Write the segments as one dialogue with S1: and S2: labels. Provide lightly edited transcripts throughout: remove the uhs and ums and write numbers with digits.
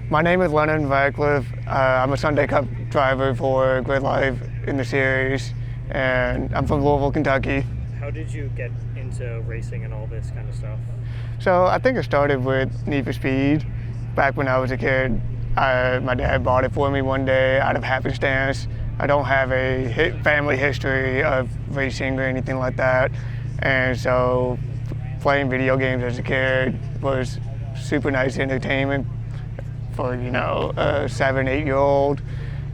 S1: My name is Lennon Radcliffe. I'm a Sunday Cup driver for Gridlife in the series, and I'm from Louisville, Kentucky.
S2: How did you get into racing and all this kind of stuff?
S1: So I think it started with Need for Speed. Back when I was a kid, my dad bought it for me one day out of happenstance. I don't have a family history of racing or anything like that, and so playing video games as a kid was super nice entertainment for, a 7, 8-year-old.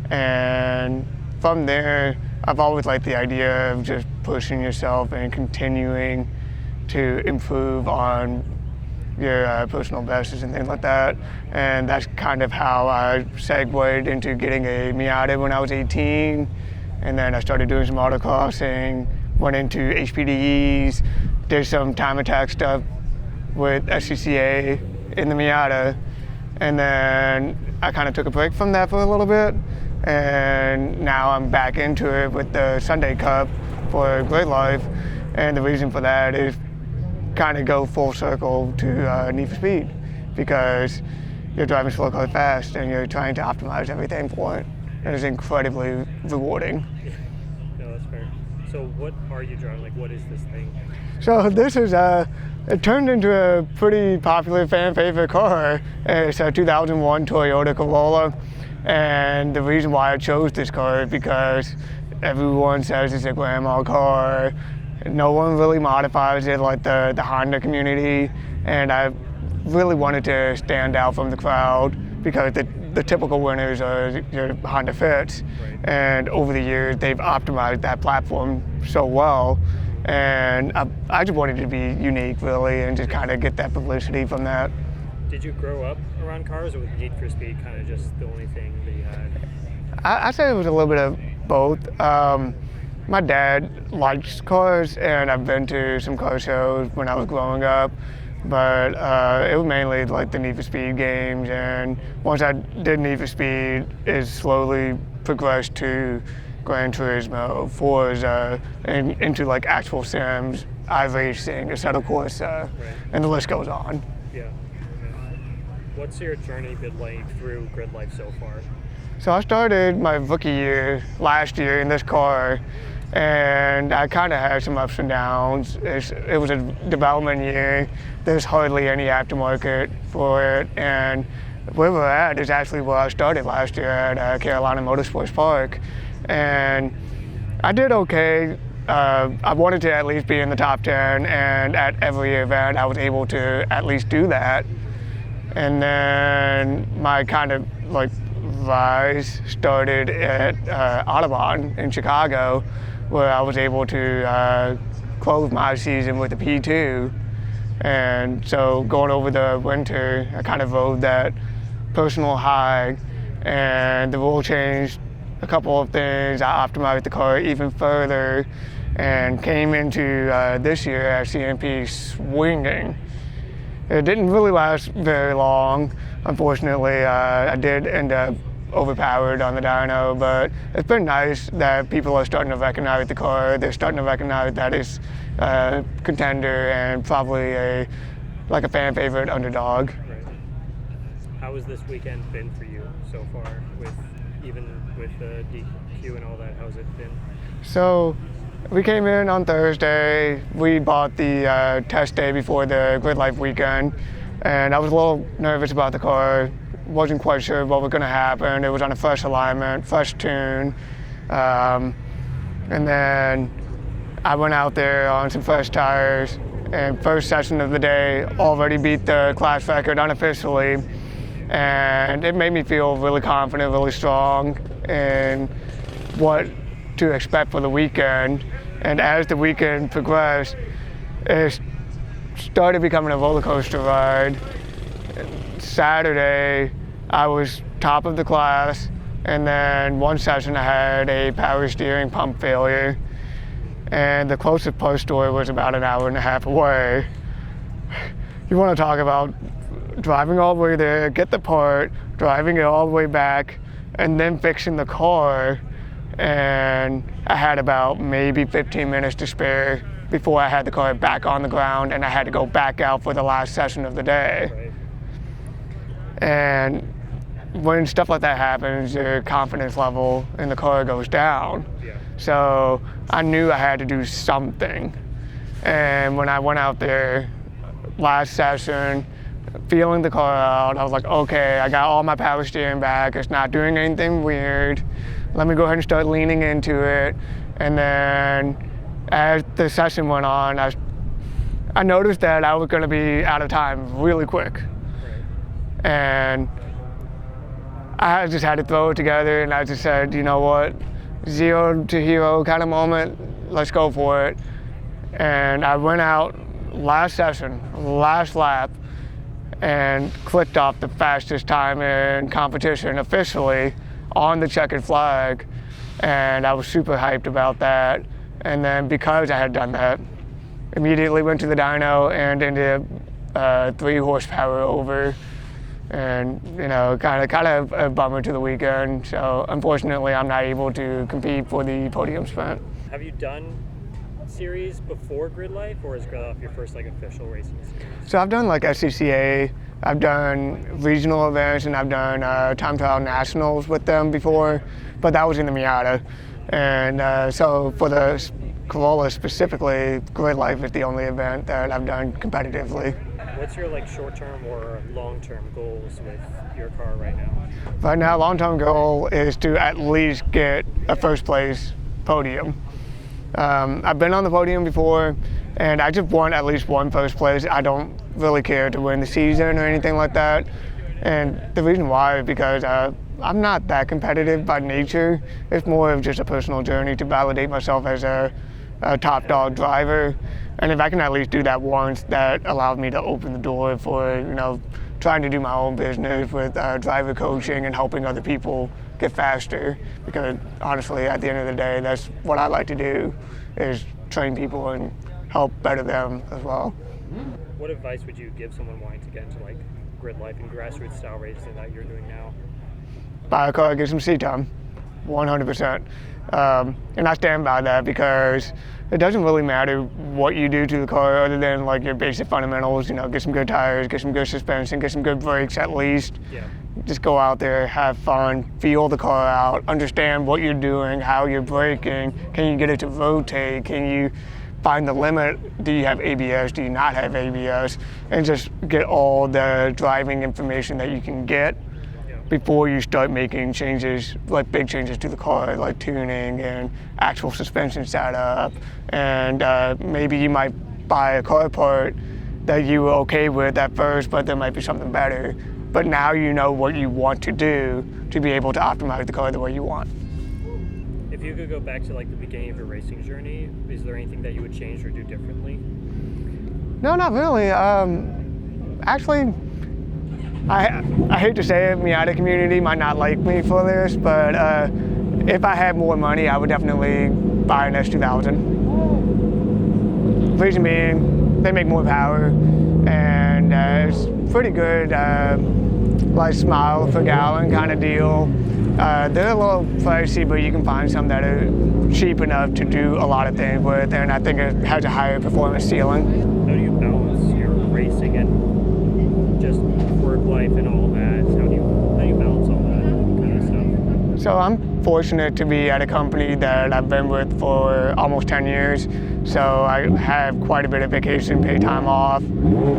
S1: And from there, I've always liked the idea of just pushing yourself and continuing to improve on your personal bests and things like that. And that's kind of how I segued into getting a Miata when I was 18. And then I started doing some autocrossing, went into HPDEs, did some time attack stuff with SCCA in the Miata. And then I kind of took a break from that for a little bit, and now I'm back into it with the Sunday Cup for Gridlife. And the reason for that is kind of go full circle to Need for Speed, because you're driving slow car fast and you're trying to optimize everything for it. And it's incredibly rewarding.
S2: No, that's fair. So what are you driving? Like, what is this thing?
S1: So this is it turned into a pretty popular fan favorite car. It's a 2001 Toyota Corolla, and the reason why I chose this car is because everyone says it's a grandma car. No one really modifies it like the Honda community, and I really wanted to stand out from the crowd because the typical winners are your Honda Fits,
S2: Right.
S1: And over the years they've optimized that platform so well. And I just wanted to be unique, really, and just kind of get that publicity from that.
S2: Did you grow up around cars, or was Need for Speed kind of just the only thing that you had?
S1: I'd say it was a little bit of both. My dad likes cars, and I've been to some car shows when I was growing up, but it was mainly like the Need for Speed games. And once I did Need for Speed, it slowly progressed to Gran Turismo, Forza, and into like actual sims, iRacing, Assetto Corsa, and the list goes on.
S2: Yeah. What's your journey been like through Gridlife so far?
S1: So I started my rookie year last year in this car, and I kind of had some ups and downs. It was a development year. There's hardly any aftermarket for it, and where we're at is actually where I started last year at Carolina Motorsports Park. And I did okay. I wanted to at least be in the top 10, and at every event I was able to at least do that. And then my kind of like rise started at Audubon in Chicago, where I was able to close my season with a P2. And so going over the winter, I kind of rode that personal high, and the rule changed a couple of things. I optimized the car even further and came into this year at CMP swinging. It didn't really last very long. Unfortunately, I did end up overpowered on the dyno, but it's been nice that people are starting to recognize the car. They're starting to recognize that it's a contender and probably a fan favorite underdog.
S2: Right. How has this weekend been for you so far, even with the DQ and all that? How's it been?
S1: So we came in on Thursday. We bought the test day before the Gridlife weekend, and I was a little nervous about the car. Wasn't quite sure what was going to happen. It was on a fresh alignment, fresh tune, and then I went out there on some fresh tires, and first session of the day already beat the class record unofficially, and it made me feel really confident, really strong in what to expect for the weekend. And as the weekend progressed, it started becoming a roller coaster ride. Saturday, I was top of the class, and then one session I had a power steering pump failure, and the closest parts store was about an hour and a half away. You want to talk about driving all the way there, get the part, driving it all the way back, and then fixing the car. And I had about maybe 15 minutes to spare before I had the car back on the ground, and I had to go back out for the last session of the day.
S2: Right.
S1: And when stuff like that happens, your confidence level in the car goes down.
S2: Yeah.
S1: So I knew I had to do something. And when I went out there last session, feeling the car out, I was like, okay, I got all my power steering back. It's not doing anything weird. Let me go ahead and start leaning into it. And then as the session went on, I noticed that I was going to be out of time really quick.
S2: Right.
S1: And I just had to throw it together, and I just said, you know what, 0 to hero kind of moment, let's go for it. And I went out last session, last lap, and clicked off the fastest time in competition officially on the checkered flag. And I was super hyped about that. And then because I had done that, immediately went to the dyno and ended up 3 horsepower over. And kind of a bummer to the weekend. So unfortunately, I'm not able to compete for the podium sprint.
S2: Have you done series before Gridlife, or is Gridlife your first official racing series?
S1: So I've done SCCA, I've done regional events, and I've done time trial nationals with them before, but that was in the Miata. And so for the Corolla specifically, Gridlife is the only event that I've done competitively.
S2: What's your short-term or long-term goals with your car right now?
S1: Right now, long-term goal is to at least get a first place podium. I've been on the podium before, and I just want at least one first place. I don't really care to win the season or anything like that. And the reason why is because I'm not that competitive by nature. It's more of just a personal journey to validate myself as a top dog driver. And if I can at least do that once, that allows me to open the door for, trying to do my own business with driver coaching and helping other people get faster. Because honestly, at the end of the day, that's what I like to do, is train people and help better them as well.
S2: What advice would you give someone wanting to get into Gridlife and grassroots style racing that you're doing now?
S1: Buy a car, get some seat time, 100%. And I stand by that because it doesn't really matter what you do to the car other than your basic fundamentals, get some good tires, get some good suspension, get some good brakes at least.
S2: Yeah.
S1: Just go out there, have fun, feel the car out, understand what you're doing, how you're braking, can you get it to rotate, can you find the limit, do you have ABS, do you not have ABS, and just get all the driving information that you can get before you start making changes, big changes to the car, like tuning and actual suspension setup. And maybe you might buy a car part that you were okay with at first, but there might be something better. But now you know what you want to do to be able to optimize the car the way you want.
S2: If you could go back to the beginning of your racing journey, is there anything that you would change or do differently?
S1: No, not really. Actually, I hate to say it, Miata community might not like me for this, but if I had more money, I would definitely buy an S2000. Reason being, they make more power, and it's pretty good, miles per gallon kind of deal. They're a little pricey, but you can find some that are cheap enough to do a lot of things with, and I think it has a higher performance ceiling.
S2: How do you balance your racing and just work life and all that? How do you balance all that kind of stuff?
S1: So I'm fortunate to be at a company that I've been with for almost 10 years. So I have quite a bit of vacation pay time off,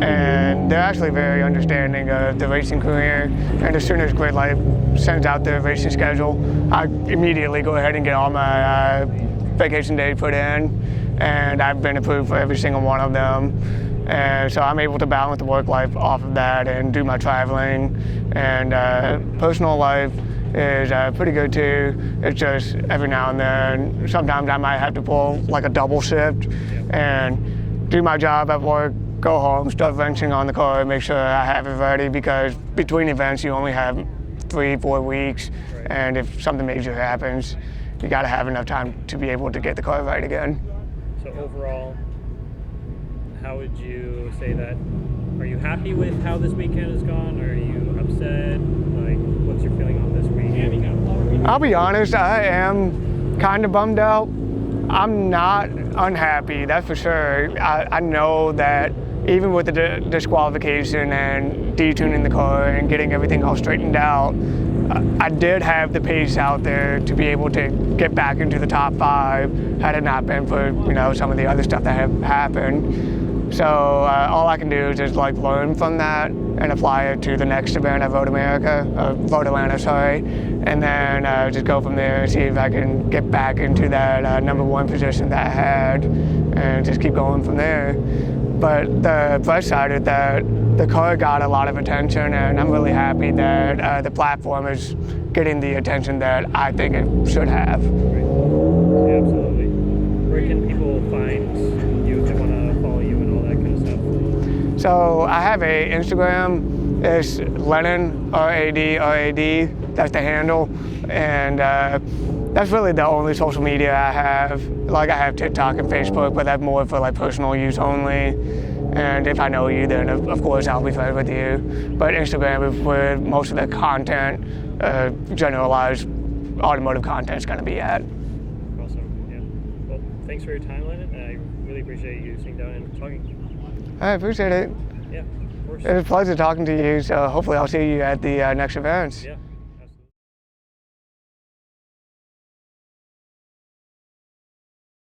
S1: and they're actually very understanding of the racing career. And as soon as Gridlife sends out their racing schedule, I immediately go ahead and get all my vacation days put in, and I've been approved for every single one of them. And so I'm able to balance the work life off of that and do my traveling. And personal life is pretty good too. It's just every now and then, sometimes I might have to pull a double shift and do my job at work, go home, start wrenching on the car, make sure I have it ready, because between events you only have 3-4 weeks, and if something major happens, you got to have enough time to be able to get the car right again.
S2: So overall, how would you say that? Are you happy with how this weekend has gone? Are you upset? What's your feeling on this weekend?
S1: I'll be honest, I am kind of bummed out. I'm not unhappy, that's for sure. I know that even with the disqualification and detuning the car and getting everything all straightened out, I did have the pace out there to be able to get back into the top 5 had it not been for some of the other stuff that have happened. So all I can do is just like learn from that and apply it to the next event at Vote Atlanta, sorry, and then just go from there and see if I can get back into that #1 position that I had, and just keep going from there. But the plus side of that, the car got a lot of attention, and I'm really happy that the platform is getting the attention that I think it should have.
S2: Right. Yeah, absolutely. Where can people find you if they want to follow you and all that kind of stuff?
S1: So I have a Instagram. It's Lennon RAD. That's the handle, and that's really the only social media I have. Like I have TikTok and Facebook, but that's more for like personal use only. And if I know you, then of course I'll be friends with you. But Instagram is where most of the content, generalized automotive content, is going to be at.
S2: Awesome. Yeah. Well, thanks for your time, Lennon. I really appreciate you sitting down and talking.
S1: I appreciate it.
S2: Yeah, of course.
S1: It was a pleasure talking to you. So hopefully I'll see you at the next events.
S2: Yeah.